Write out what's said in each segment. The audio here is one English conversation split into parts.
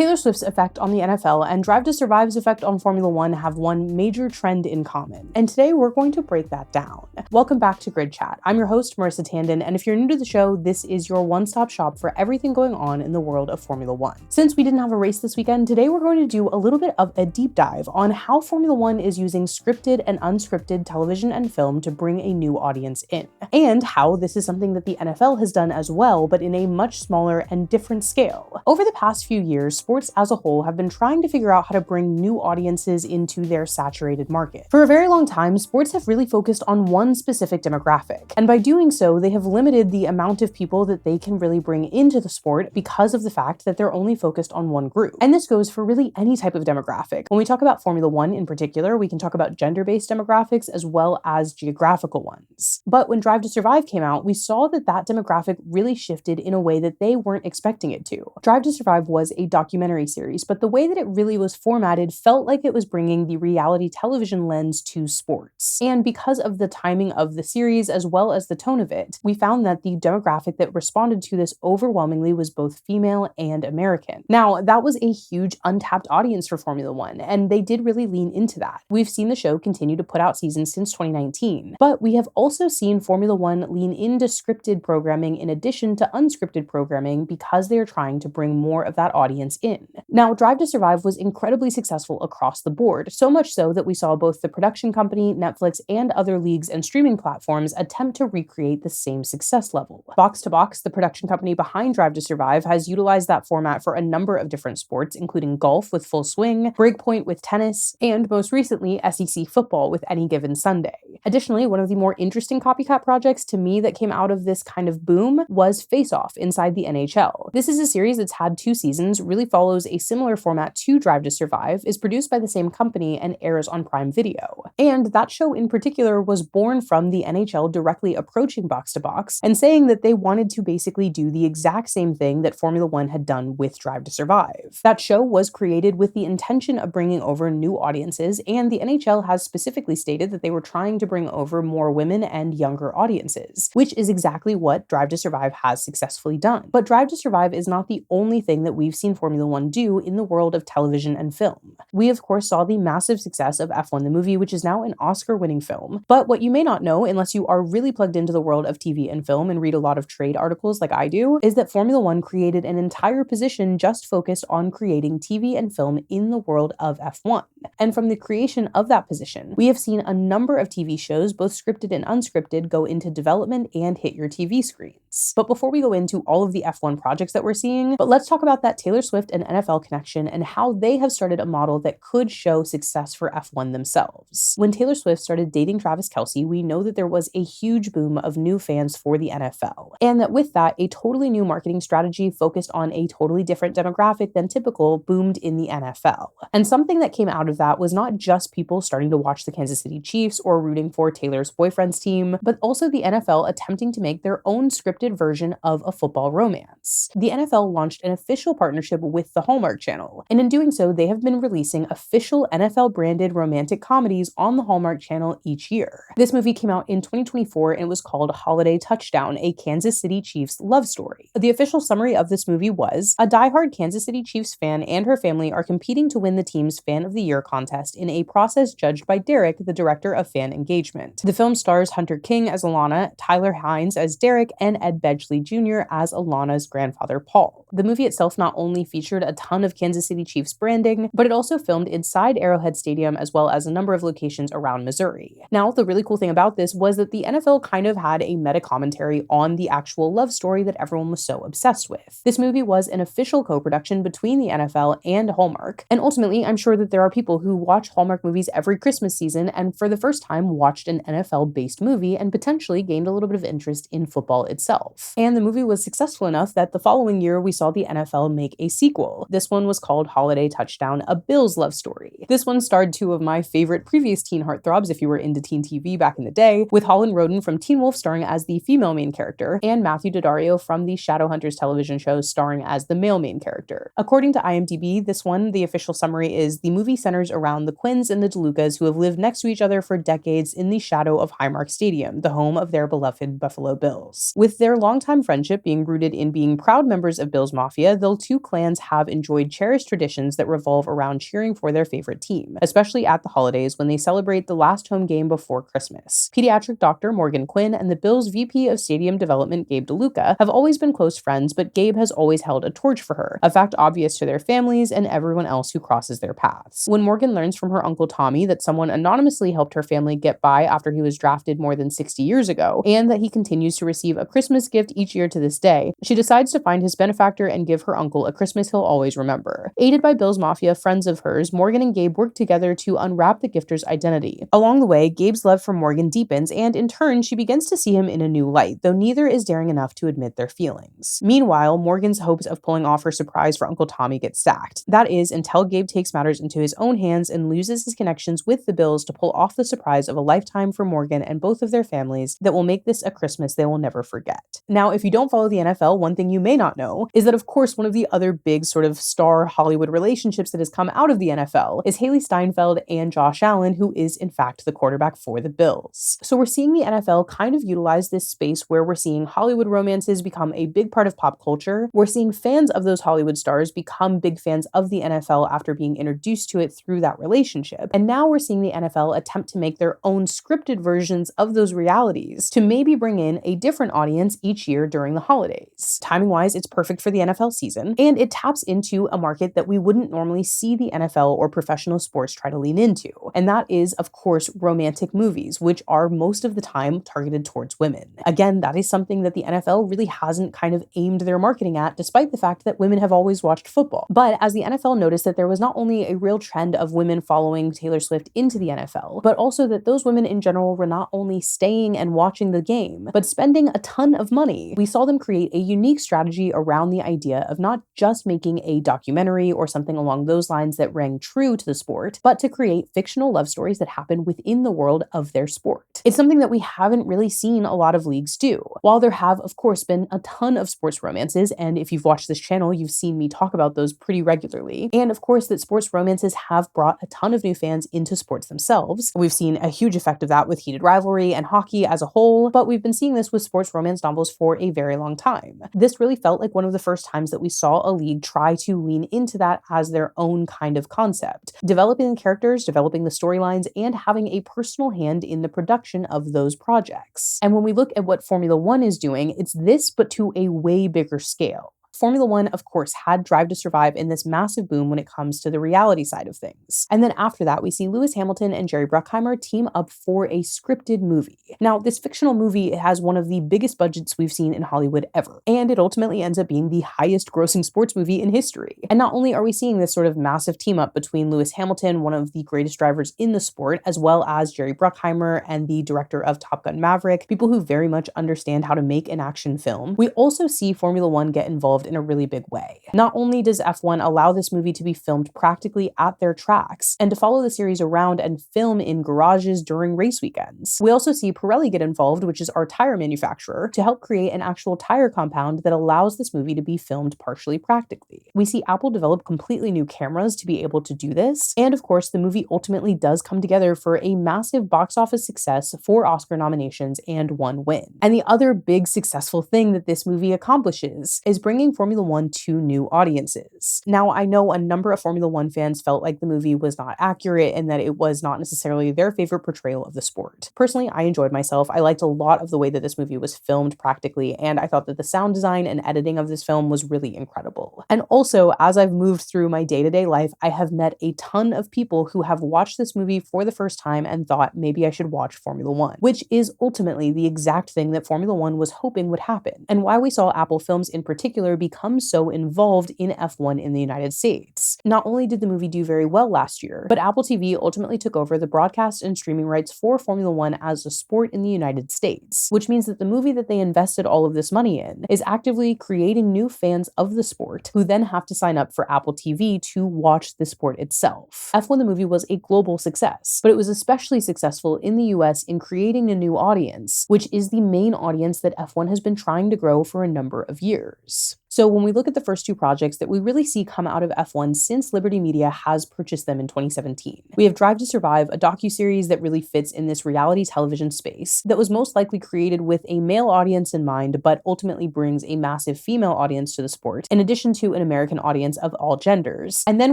Taylor Swift's effect on the NFL and Drive to Survive's effect on Formula One have one major trend in common, and today we're going to break that down. Welcome back to Grid Chat. I'm your host, Marissa Tandon, and if you're new to the show, this is your one-stop shop for everything going on in the world of Formula One. Since we didn't have a race this weekend, today we're going to do a little bit of a deep dive on how Formula One is using scripted and unscripted television and film to bring a new audience in, and how this is something that the NFL has done as well, but in a much smaller and different scale. Over the past few years, sports as a whole have been trying to figure out how to bring new audiences into their saturated market. For a very long time, sports have really focused on one specific demographic, and by doing so, they have limited the amount of people that they can really bring into the sport because of the fact that they're only focused on one group. And this goes for really any type of demographic. When we talk about Formula One in particular, we can talk about gender-based demographics as well as geographical ones. But when Drive to Survive came out, we saw that that demographic really shifted in a way that they weren't expecting it to. Drive to Survive was a documentary series, but the way that it really was formatted felt like it was bringing the reality television lens to sports. And because of the timing of the series as well as the tone of it, we found that the demographic that responded to this overwhelmingly was both female and American. Now, that was a huge untapped audience for Formula One, and they did really lean into that. We've seen the show continue to put out seasons since 2019, but we have also seen Formula One lean into scripted programming in addition to unscripted programming because they are trying to bring more of that audience in. Now, Drive to Survive was incredibly successful across the board, so much so that we saw both the production company, Netflix, and other leagues and streaming platforms attempt to recreate the same success level. Box to Box, the production company behind Drive to Survive, has utilized that format for a number of different sports, including golf with Full Swing, Breakpoint with tennis, and most recently, SEC football with Any Given Sunday. Additionally, one of the more interesting copycat projects to me that came out of this kind of boom was Face Off inside the NHL. This is a series that's had 2 seasons, really follows a similar format to Drive to Survive, is produced by the same company, and airs on Prime Video. And that show in particular was born from the NHL directly approaching Box to Box and saying that they wanted to basically do the exact same thing that Formula One had done with Drive to Survive. That show was created with the intention of bringing over new audiences, and the NHL has specifically stated that they were trying to bring over more women and younger audiences, which is exactly what Drive to Survive has successfully done. But Drive to Survive is not the only thing that we've seen Formula One do in the world of television and film. We, of course, saw the massive success of F1 the movie, which is now an Oscar-winning film. But what you may not know, unless you are really plugged into the world of TV and film and read a lot of trade articles like I do, is that Formula One created an entire position just focused on creating TV and film in the world of F1. And from the creation of that position, we have seen a number of TV shows, both scripted and unscripted, go into development and hit your TV screens. But before we go into all of the F1 projects that we're seeing, let's talk about that Taylor Swift and NFL connection and how they have started a model that could show success for F1 themselves. When Taylor Swift started dating Travis Kelce, we know that there was a huge boom of new fans for the NFL, and that with that, a totally new marketing strategy focused on a totally different demographic than typical boomed in the NFL. And something that came out of that was not just people starting to watch the Kansas City Chiefs or rooting for Taylor's boyfriend's team, but also the NFL attempting to make their own scripted version of a football romance. The NFL launched an official partnership with the Hallmark Channel, and in doing so, they have been releasing official NFL-branded romantic comedies on the Hallmark Channel each year. This movie came out in 2024 and was called Holiday Touchdown, a Kansas City Chiefs love story. The official summary of this movie was, a diehard Kansas City Chiefs fan and her family are competing to win the team's Fan of the Year contest in a process judged by Derek, the director of fan engagement. The film stars Hunter King as Alana, Tyler Hines as Derek, and Ed Bedgley Jr. as Alana's grandfather Paul. The movie itself not only featured a ton of Kansas City Chiefs branding, but it also filmed inside Arrowhead Stadium as well as a number of locations around Missouri. Now, the really cool thing about this was that the NFL kind of had a meta commentary on the actual love story that everyone was so obsessed with. This movie was an official co-production between the NFL and Hallmark, and ultimately, I'm sure that there are people who watch Hallmark movies every Christmas season and for the first time watched an NFL-based movie and potentially gained a little bit of interest in football itself. And the movie was successful enough that the following year we saw the NFL make a sequel. This one was called Holiday Touchdown, a Bills love story. This one starred 2 of my favorite previous teen heartthrobs if you were into teen TV back in the day, with Holland Roden from Teen Wolf starring as the female main character, and Matthew Daddario from the Shadowhunters television show starring as the male main character. According to IMDb, this one, the official summary is, the movie centers centers around the Quinns and the DeLucas, who have lived next to each other for decades in the shadow of Highmark Stadium, the home of their beloved Buffalo Bills. With their longtime friendship being rooted in being proud members of Bills Mafia, the two clans have enjoyed cherished traditions that revolve around cheering for their favorite team, especially at the holidays when they celebrate the last home game before Christmas. Pediatric doctor Morgan Quinn and the Bills' VP of Stadium Development Gabe DeLuca have always been close friends, but Gabe has always held a torch for her, a fact obvious to their families and everyone else who crosses their paths. When Morgan learns from her uncle Tommy that someone anonymously helped her family get by after he was drafted more than 60 years ago, and that he continues to receive a Christmas gift each year to this day, she decides to find his benefactor and give her uncle a Christmas he'll always remember. Aided by Bills Mafia friends of hers, Morgan and Gabe work together to unwrap the gifter's identity. Along the way, Gabe's love for Morgan deepens, and in turn, she begins to see him in a new light, though neither is daring enough to admit their feelings. Meanwhile, Morgan's hopes of pulling off her surprise for Uncle Tommy get sacked. That is, until Gabe takes matters into his own hands and loses his connections with the Bills to pull off the surprise of a lifetime for Morgan and both of their families that will make this a Christmas they will never forget. Now, if you don't follow the NFL, one thing you may not know is that, of course, one of the other big sort of star Hollywood relationships that has come out of the NFL is Hailee Steinfeld and Josh Allen, who is in fact the quarterback for the Bills. So we're seeing the NFL kind of utilize this space where we're seeing Hollywood romances become a big part of pop culture. We're seeing fans of those Hollywood stars become big fans of the NFL after being introduced to it through that relationship. And now we're seeing the NFL attempt to make their own scripted versions of those realities to maybe bring in a different audience each year during the holidays. Timing-wise, it's perfect for the NFL season, and it taps into a market that we wouldn't normally see the NFL or professional sports try to lean into. And that is, of course, romantic movies, which are most of the time targeted towards women. Again, that is something that the NFL really hasn't kind of aimed their marketing at, despite the fact that women have always watched football. But as the NFL noticed that there was not only a real trend of women following Taylor Swift into the NFL, but also that those women in general were not only staying and watching the game, but spending a ton of money, we saw them create a unique strategy around the idea of not just making a documentary or something along those lines that rang true to the sport, but to create fictional love stories that happen within the world of their sport. It's something that we haven't really seen a lot of leagues do. While there have, of course, been a ton of sports romances, and if you've watched this channel, you've seen me talk about those pretty regularly, and of course that sports romances have brought a ton of new fans into sports themselves. We've seen a huge effect of that with Heated Rivalry and hockey as a whole, but we've been seeing this with sports romance novels for a very long time. This really felt like one of the first times that we saw a league try to lean into that as their own kind of concept, developing the characters, developing the storylines, and having a personal hand in the production of those projects. And when we look at what Formula One is doing, it's this, but to a way bigger scale. Formula One, of course, had Drive to Survive in this massive boom when it comes to the reality side of things. And then after that, we see Lewis Hamilton and Jerry Bruckheimer team up for a scripted movie. Now, this fictional movie has one of the biggest budgets we've seen in Hollywood ever, and it ultimately ends up being the highest grossing sports movie in history. And not only are we seeing this sort of massive team up between Lewis Hamilton, one of the greatest drivers in the sport, as well as Jerry Bruckheimer and the director of Top Gun Maverick, people who very much understand how to make an action film, we also see Formula One get involved in a really big way. Not only does F1 allow this movie to be filmed practically at their tracks and to follow the series around and film in garages during race weekends, we also see Pirelli get involved, which is our tire manufacturer, to help create an actual tire compound that allows this movie to be filmed partially practically. We see Apple develop completely new cameras to be able to do this, and of course the movie ultimately does come together for a massive box office success, 4 Oscar nominations, and 1 win. And the other big successful thing that this movie accomplishes is bringing Formula One to new audiences. Now, I know a number of Formula One fans felt like the movie was not accurate and that it was not necessarily their favorite portrayal of the sport. Personally, I enjoyed myself. I liked a lot of the way that this movie was filmed practically, and I thought that the sound design and editing of this film was really incredible. And also, as I've moved through my day-to-day life, I have met a ton of people who have watched this movie for the first time and thought maybe I should watch Formula One, which is ultimately the exact thing that Formula One was hoping would happen, and why we saw Apple Films in particular become so involved in F1 in the United States. Not only did the movie do very well last year, but Apple TV ultimately took over the broadcast and streaming rights for Formula One as a sport in the United States, which means that the movie that they invested all of this money in is actively creating new fans of the sport who then have to sign up for Apple TV to watch the sport itself. F1 the movie was a global success, but it was especially successful in the US in creating a new audience, which is the main audience that F1 has been trying to grow for a number of years. So when we look at the first two projects that we really see come out of F1 since Liberty Media has purchased them in 2017, we have Drive to Survive, a docuseries that really fits in this reality television space that was most likely created with a male audience in mind, but ultimately brings a massive female audience to the sport, in addition to an American audience of all genders. And then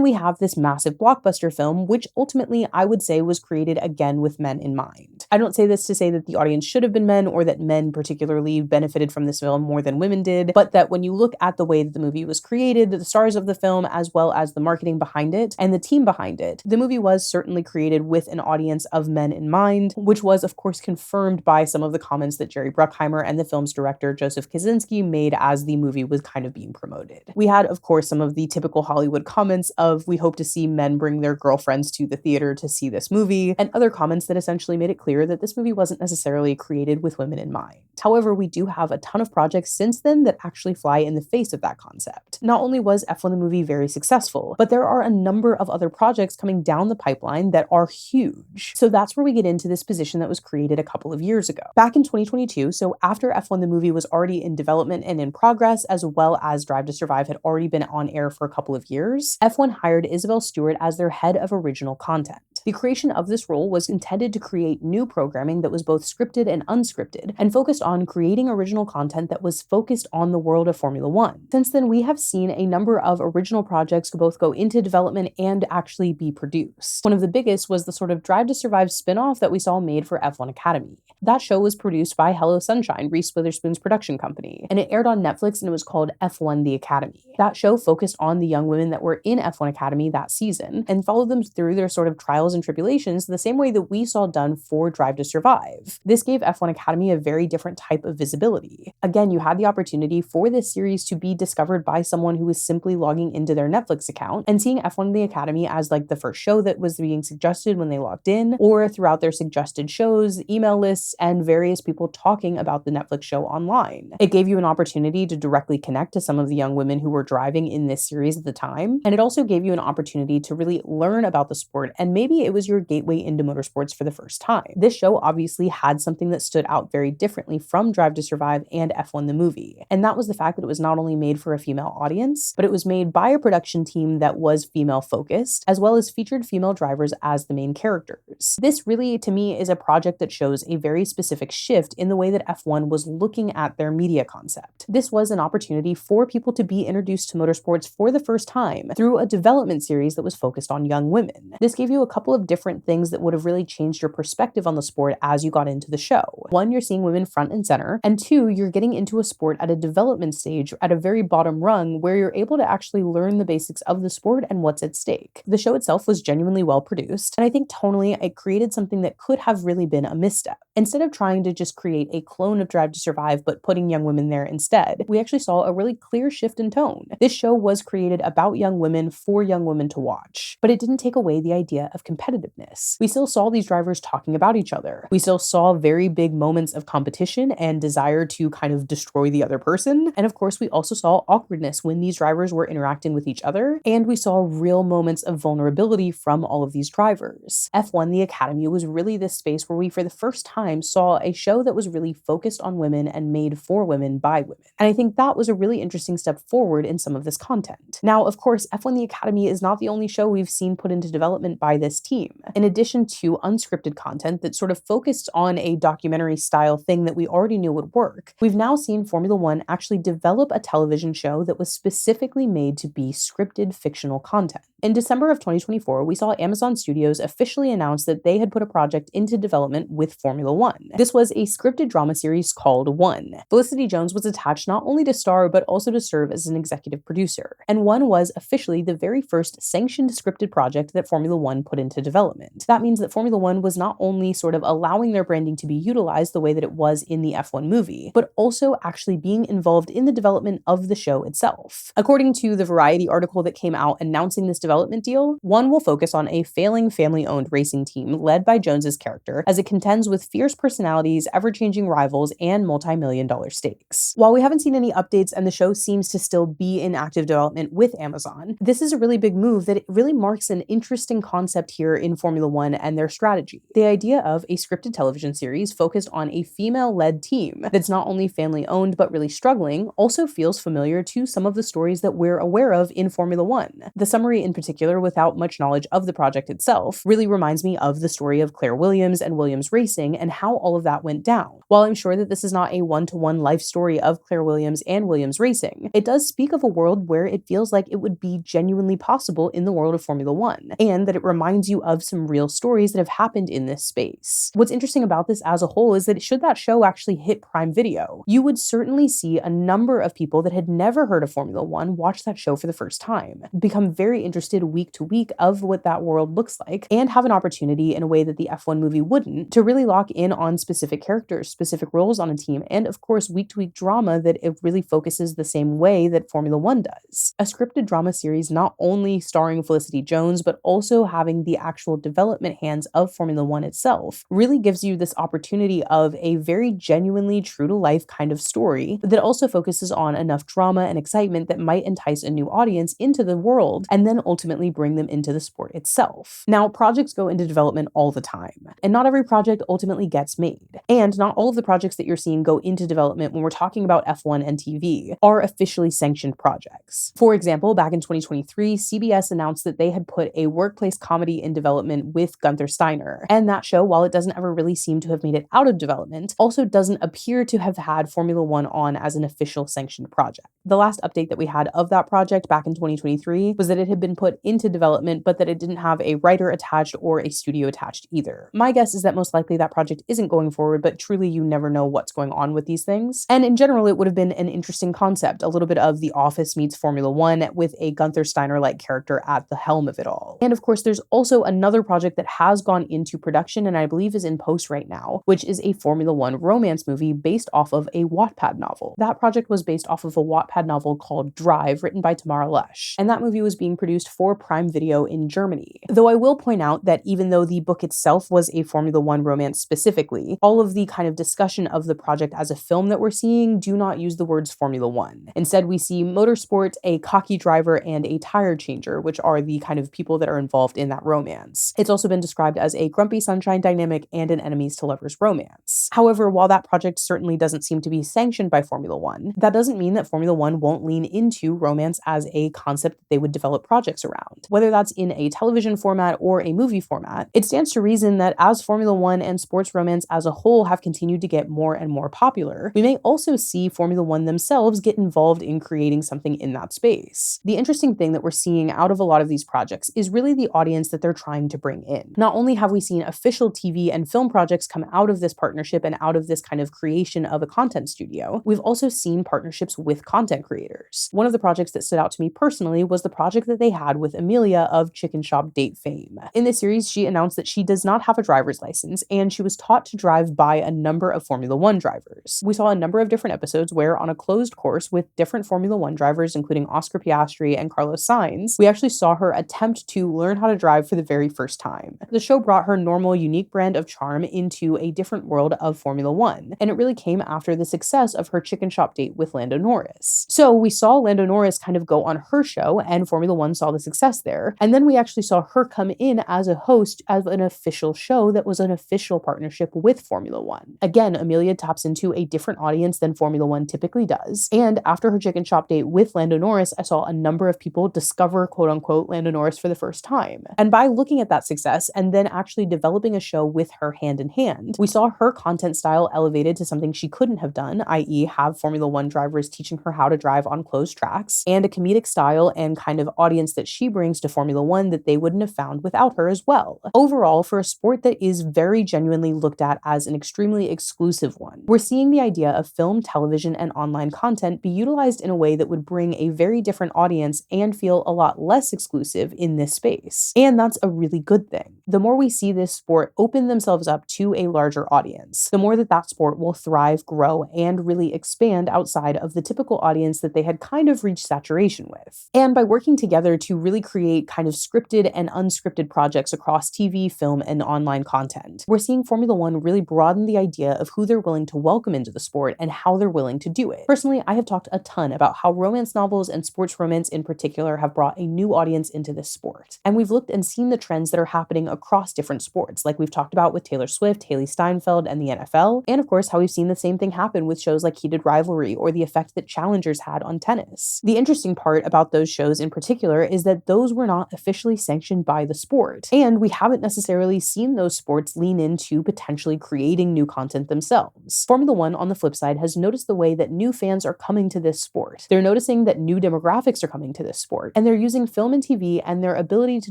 we have this massive blockbuster film, which ultimately I would say was created again with men in mind. I don't say this to say that the audience should have been men or that men particularly benefited from this film more than women did, but that when you look at the way that the movie was created, the stars of the film, as well as the marketing behind it and the team behind it, the movie was certainly created with an audience of men in mind, which was of course confirmed by some of the comments that Jerry Bruckheimer and the film's director Joseph Kosinski made as the movie was kind of being promoted. We had, of course, some of the typical Hollywood comments of we hope to see men bring their girlfriends to the theater to see this movie, and other comments that essentially made it clear that this movie wasn't necessarily created with women in mind. However, we do have a ton of projects since then that actually fly in the face of that concept. Not only was F1 the movie very successful, but there are a number of other projects coming down the pipeline that are huge. So that's where we get into this position that was created a couple of years ago. Back in 2022, so after F1 the movie was already in development and in progress, as well as Drive to Survive had already been on air for a couple of years, F1 hired Isabel Stewart as their head of original content. The creation of this role was intended to create new programming that was both scripted and unscripted, and focused on creating original content that was focused on the world of Formula One. Since then, we have seen a number of original projects both go into development and actually be produced. One of the biggest was the sort of Drive to Survive spin-off that we saw made for F1 Academy. That show was produced by Hello Sunshine, Reese Witherspoon's production company, and it aired on Netflix and it was called F1 The Academy. That show focused on the young women that were in F1 Academy that season and followed them through their sort of trials and tribulations the same way that we saw done for Drive to Survive. This gave F1 Academy a very different type of visibility. Again, you had the opportunity for this series to be discovered by someone who was simply logging into their Netflix account and seeing F1 The Academy as like the first show that was being suggested when they logged in, or throughout their suggested shows, email lists, and various people talking about the Netflix show online. It gave you an opportunity to directly connect to some of the young women who were driving in this series at the time, and it also gave you an opportunity to really learn about the sport, and maybe it was your gateway into motorsports for the first time. This show obviously had something that stood out very differently from Drive to Survive and F1 the movie, and that was the fact that it was not only made for a female audience, but it was made by a production team that was female focused, as well as featured female drivers as the main characters. This really, to me, is a project that shows a very specific shift in the way that F1 was looking at their media concept. This was an opportunity for people to be introduced to motorsports for the first time through a development series that was focused on young women. This gave you a couple of different things that would have really changed your perspective on the sport as you got into the show. One, you're seeing women front and center, and two, you're getting into a sport at a development stage at a very bottom rung where you're able to actually learn the basics of the sport and what's at stake. The show itself was genuinely well produced, and I think tonally it created something that could have really been a misstep. Instead of trying to just create a clone of Drive to Survive but putting young women there instead, we actually saw a really clear shift in tone. This show was created about young women for young women to watch, but it didn't take away the idea of competitiveness. We still saw these drivers talking about each other. We still saw very big moments of competition and desire to kind of destroy the other person. And of course, we also saw awkwardness when these drivers were interacting with each other, and we saw real moments of vulnerability from all of these drivers. F1 The Academy was really this space where we, for the first time, saw a show that was really focused on women and made for women by women. And I think that was a really interesting step forward in some of this content. Now, of course, F1 The Academy is not the only show we've seen put into development by this team. In addition to unscripted content that sort of focused on a documentary style thing that we already knew would work, we've now seen Formula One actually develop a television show that was specifically made to be scripted fictional content. In December of 2024, we saw Amazon Studios officially announce that they had put a project into development with Formula One. This was a scripted drama series called One. Felicity Jones was attached not only to star, but also to serve as an executive producer. And One was officially the very first sanctioned scripted project that Formula One put into development. That means that Formula One was not only sort of allowing their branding to be utilized the way that it was in the F1 movie, but also actually being involved in the development of the show itself. According to the Variety article that came out announcing this development deal, One will focus on a failing family-owned racing team led by Jones's character as it contends with fierce personalities, ever-changing rivals, and multi-million-dollar stakes. While we haven't seen any updates and the show seems to still be in active development with Amazon, this is a really big move that it really marks an interesting concept here career in Formula One and their strategy. The idea of a scripted television series focused on a female-led team that's not only family-owned but really struggling also feels familiar to some of the stories that we're aware of in Formula One. The summary in particular, without much knowledge of the project itself, really reminds me of the story of Claire Williams and Williams Racing and how all of that went down. While I'm sure that this is not a one-to-one life story of Claire Williams and Williams Racing, it does speak of a world where it feels like it would be genuinely possible in the world of Formula One, and that it reminds you of some real stories that have happened in this space. What's interesting about this as a whole is that should that show actually hit Prime Video, you would certainly see a number of people that had never heard of Formula One watch that show for the first time, become very interested week to week of what that world looks like, and have an opportunity in a way that the F1 movie wouldn't to really lock in on specific characters, specific roles on a team, and of course week to week drama that it really focuses the same way that Formula One does. A scripted drama series not only starring Felicity Jones, but also having the actual development hands of Formula One itself really gives you this opportunity of a very genuinely true to life kind of story that also focuses on enough drama and excitement that might entice a new audience into the world and then ultimately bring them into the sport itself. Now, projects go into development all the time, and not every project ultimately gets made. And not all of the projects that you're seeing go into development when we're talking about F1 and TV are officially sanctioned projects. For example, back in 2023, CBS announced that they had put a workplace comedy in development with Gunther Steiner. And that show, while it doesn't ever really seem to have made it out of development, also doesn't appear to have had Formula One on as an official sanctioned project. The last update that we had of that project back in 2023 was that it had been put into development, but that it didn't have a writer attached or a studio attached either. My guess is that most likely that project isn't going forward, but truly you never know what's going on with these things. And in general, it would have been an interesting concept, a little bit of The Office meets Formula One with a Gunther Steiner-like character at the helm of it all. And of course, there's also another project that has gone into production and I believe is in post right now, which is a Formula One romance movie based off of a Wattpad novel. That project was based off of a Wattpad novel called Drive, written by Tamara Lush, and that movie was being produced for Prime Video in Germany. Though I will point out that even though the book itself was a Formula One romance specifically, all of the kind of discussion of the project as a film that we're seeing do not use the words Formula One. Instead, we see motorsport, a cocky driver, and a tire changer, which are the kind of people that are involved in that romance. It's also been described as a grumpy sunshine dynamic and an enemies to lovers romance. However, while that project certainly doesn't seem to be sanctioned by Formula One, that doesn't mean that Formula One won't lean into romance as a concept that they would develop projects around. Whether that's in a television format or a movie format, it stands to reason that as Formula One and sports romance as a whole have continued to get more and more popular, we may also see Formula One themselves get involved in creating something in that space. The interesting thing that we're seeing out of a lot of these projects is really the audience that they're trying to bring in. Not only have we seen official TV and film projects come out of this partnership and out of this kind of creation of a content studio, we've also seen partnerships with content creators. One of the projects that stood out to me personally was the project that they had with Amelia of Chicken Shop Date fame. In this series, she announced that she does not have a driver's license, and she was taught to drive by a number of Formula One drivers. We saw a number of different episodes where, on a closed course with different Formula One drivers, including Oscar Piastri and Carlos Sainz, we actually saw her attempt to learn how to drive for the very first time. The show brought her normal, unique brand of charm into a different world of Formula One, and it really came after the success of her Chicken Shop Date with Lando Norris. So we saw Lando Norris kind of go on her show, and Formula One saw the success there, and then we actually saw her come in as a host of an official show that was an official partnership with Formula One. Again, Amelia taps into a different audience than Formula One typically does, and after her Chicken Shop Date with Lando Norris, I saw a number of people discover quote-unquote Lando Norris for the first time. And by looking at that success and then actually developing a show with her hand in hand, we saw her content style elevated to something she couldn't have done, i.e. have Formula One drivers teaching her how to drive on closed tracks, and a comedic style and kind of audience that she brings to Formula One that they wouldn't have found without her as well. Overall, for a sport that is very genuinely looked at as an extremely exclusive one, we're seeing the idea of film, television, and online content be utilized in a way that would bring a very different audience and feel a lot less exclusive in this space. And that's a really good thing. The more we see this sport open themselves up to a larger audience, the more that that sport will thrive, grow, and really expand outside of the typical audience that they had kind of reached saturation with. And by working together to really create kind of scripted and unscripted projects across TV, film, and online content, we're seeing Formula One really broaden the idea of who they're willing to welcome into the sport and how they're willing to do it. Personally, I have talked a ton about how romance novels and sports romance in particular have brought a new audience into this sport. And we've looked and seen the trends that are happening across different sports, like we've talked about with Taylor Swift, Hailee Steinfeld, and the NFL, and of course how we've seen the same thing happen with shows like Heated Rivalry or the effect that Challengers had on tennis. The interesting part about those shows in particular is that those were not officially sanctioned by the sport, and we haven't necessarily seen those sports lean into potentially creating new content themselves. Formula One, on the flip side, has noticed the way that new fans are coming to this sport. They're noticing that new demographics are coming to this sport, and they're using film and TV and their ability to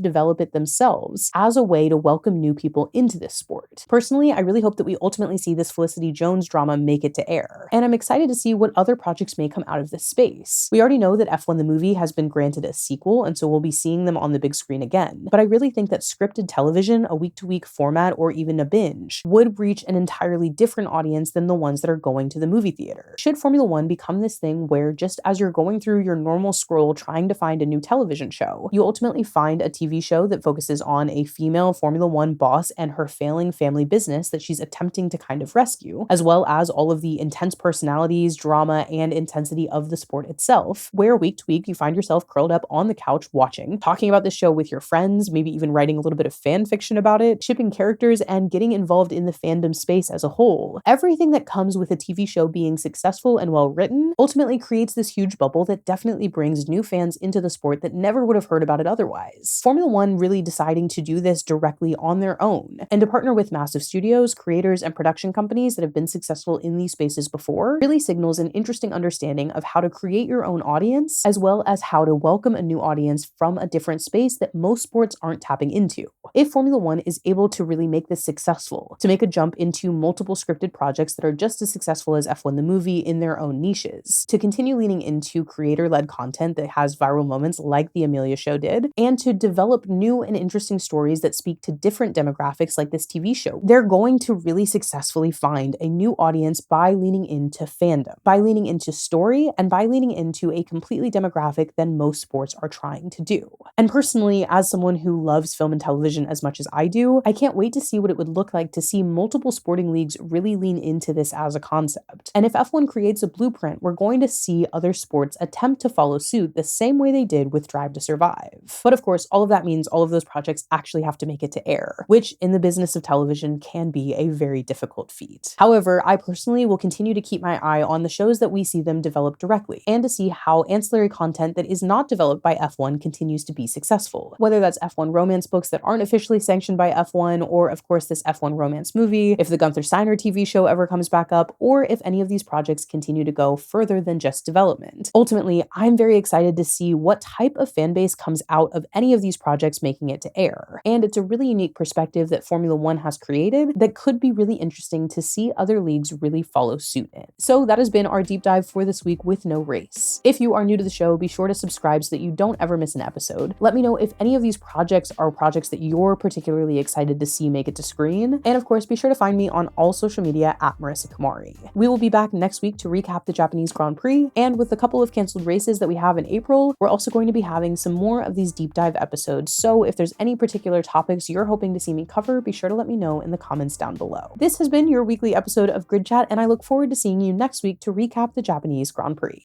develop it themselves as a way to welcome new people into this sport. Personally, I really hope that we ultimately see this Felicity Jones drama make it to air, and I'm excited to see what other projects may come out of this space. We already know that F1 the movie has been granted a sequel, and so we'll be seeing them on the big screen again, but I really think that scripted television, a week-to-week format, or even a binge, would reach an entirely different audience than the ones that are going to the movie theater. Should Formula One become this thing where just as you're going through your normal scroll trying to find a new television show, you ultimately find a TV show that focuses on a female Formula One boss and her failing family business that she's attempting to kind of rescue, as well as all of the intense personalities, drama, and intensity of the sport itself, where week to week you find yourself curled up on the couch watching, talking about the show with your friends, maybe even writing a little bit of fan fiction about it, shipping characters, and getting involved in the fandom space as a whole. Everything that comes with a TV show being successful and well written ultimately creates this huge bubble that definitely brings new fans into the sport that never would have heard about it otherwise. Formula One really deciding to do this directly on their own and to partner with massive studios, creators, and production companies that have been successful in these spaces before really signals an interesting understanding of how to create your own audience, as well as how to welcome a new audience from a different space that most sports aren't tapping into. If Formula One is able to really make this successful, to make a jump into multiple scripted projects that are just as successful as F1 the movie in their own niches, to continue leaning into creator-led content that has viral moments like the Amelia show did, and to develop new and interesting stories that speak to different demographics like this TV show, they're going to really successfully find a new audience by leaning into fandom, by leaning into story, and by leaning into a completely demographic than most sports are trying to do. And personally, as someone who loves film and television as much as I do, I can't wait to see what it would look like to see multiple sporting leagues really lean into this as a concept. And if F1 creates a blueprint, we're going to see other sports attempt to follow suit the same way they did with Drive to Survive. But of course, all of that means all of those projects actually have to make it to air, which in the business of television can be a very difficult feat. However, I personally will continue to keep my eye on the shows that we see them develop directly, and to see how ancillary content that is not developed by F1 continues to be successful. Whether that's F1 romance books that aren't officially sanctioned by F1, or of course this F1 romance movie, if the Gunther Steiner TV show ever comes back up, or if any of these projects continue to go further than just development. Ultimately, I'm very excited to see what type of fan base comes out of any of these projects making it to air. And it's a really unique perspective that Formula One has created that could be really interesting to see other leagues really follow suit in. So that has been our deep dive for this week with no race. If you are new to the show, be sure to subscribe so that you don't ever miss an episode. Let me know if any of these projects are projects that you're particularly excited to see make it to screen. And of course, be sure to find me on all social media at Marissa Kamari. We will be back next week to recap the Japanese Grand Prix, and with a couple of canceled races that we have in April, we're also going to be having some more of these deep dive episodes. So if there's any particular topics you're hoping to see me cover, be sure to let me know in the comments down below. This has been your weekly episode of Grid Chat, and I look forward to seeing you next week to recap the Japanese Grand Prix.